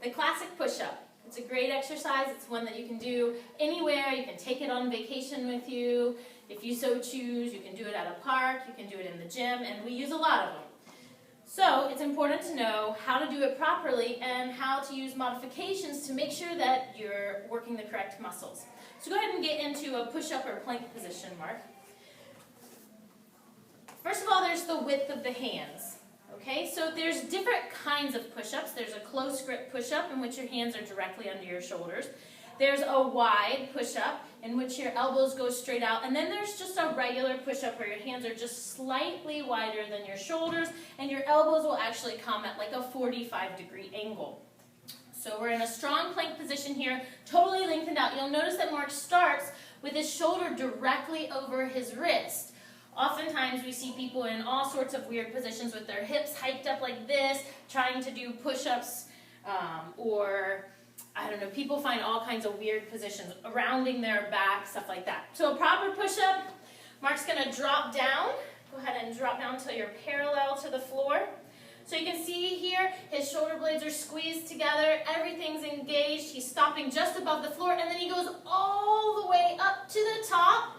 The classic push-up. It's a great exercise. It's one that you can do anywhere. You can take it on vacation with you. If you so choose, you can do it at a park, you can do it in the gym, and we use a lot of them. So it's important to know how to do it properly and how to use modifications to make sure that you're working the correct muscles. So go ahead and get into a push-up or plank position, Mark. First of all, there's the width of the hands. Okay, so there's different kinds of push-ups. There's a close grip push-up in which your hands are directly under your shoulders. There's a wide push-up in which your elbows go straight out. And then there's just a regular push-up where your hands are just slightly wider than your shoulders and your elbows will actually come at like a 45-degree angle. So we're in a strong plank position here, totally lengthened out. You'll notice that Mark starts with his shoulder directly over his wrist. Oftentimes we see people in all sorts of weird positions with their hips hiked up like this, trying to do push-ups, or I don't know, people find all kinds of weird positions, rounding their back, stuff like that. So a proper push-up, Mark's going to drop down. Go ahead and drop down until you're parallel to the floor. So you can see here, his shoulder blades are squeezed together, everything's engaged, he's stopping just above the floor, and then he goes all the way up to the top,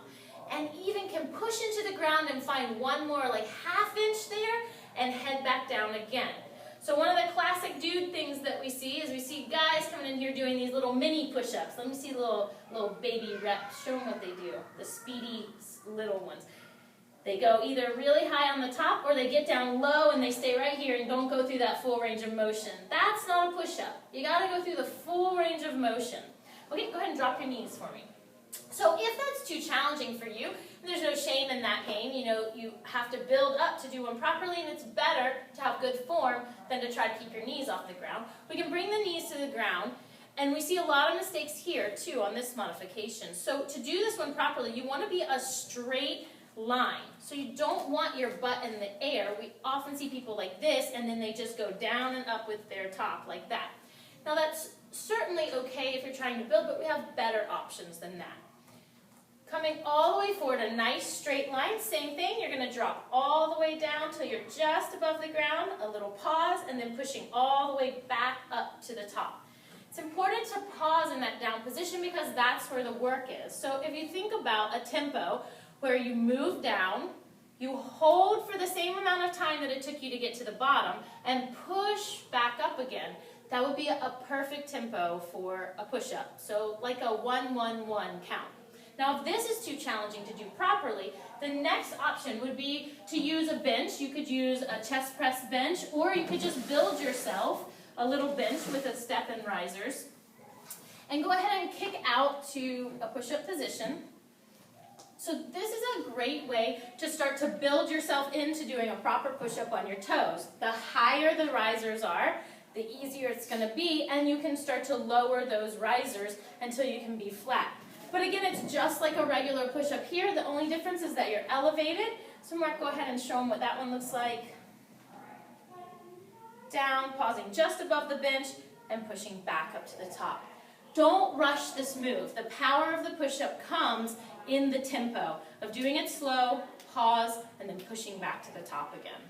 and even can push into the ground and find one more like half-inch there and head back down again. So one of the classic dude things that we see is we see guys coming in here doing these little mini push-ups. Let me see little baby reps. Show them what they do, the speedy little ones. They go either really high on the top or they get down low and they stay right here and don't go through that full range of motion. That's not a push-up. You got to go through the full range of motion. Okay, go ahead and drop your knees for me. So if that's too challenging for you, there's no shame in that pain. You know, you have to build up to do one properly, and it's better to have good form than to try to keep your knees off the ground. We can bring the knees to the ground, and we see a lot of mistakes here, too, on this modification. So to do this one properly, you want to be a straight line. So you don't want your butt in the air. We often see people like this, and then they just go down and up with their top like that. Now that's certainly okay if you're trying to build, but we have better options than that. Coming all the way forward, a nice straight line, same thing, you're going to drop all the way down till you're just above the ground, a little pause, and then pushing all the way back up to the top. It's important to pause in that down position because that's where the work is. So if you think about a tempo where you move down, you hold for the same amount of time that it took you to get to the bottom, and push back up again, that would be a perfect tempo for a push-up. So like a 1-1-1 count. Now, if this is too challenging to do properly, the next option would be to use a bench. You could use a chest press bench, or you could just build yourself a little bench with a step and risers. And go ahead and kick out to a push-up position. So this is a great way to start to build yourself into doing a proper push-up on your toes. The higher the risers are, the easier it's going to be, and you can start to lower those risers until you can be flat. But again, it's just like a regular push-up here. The only difference is that you're elevated. So Mark, go ahead and show them what that one looks like. Down, pausing just above the bench, and pushing back up to the top. Don't rush this move. The power of the push-up comes in the tempo of doing it slow, pause, and then pushing back to the top again.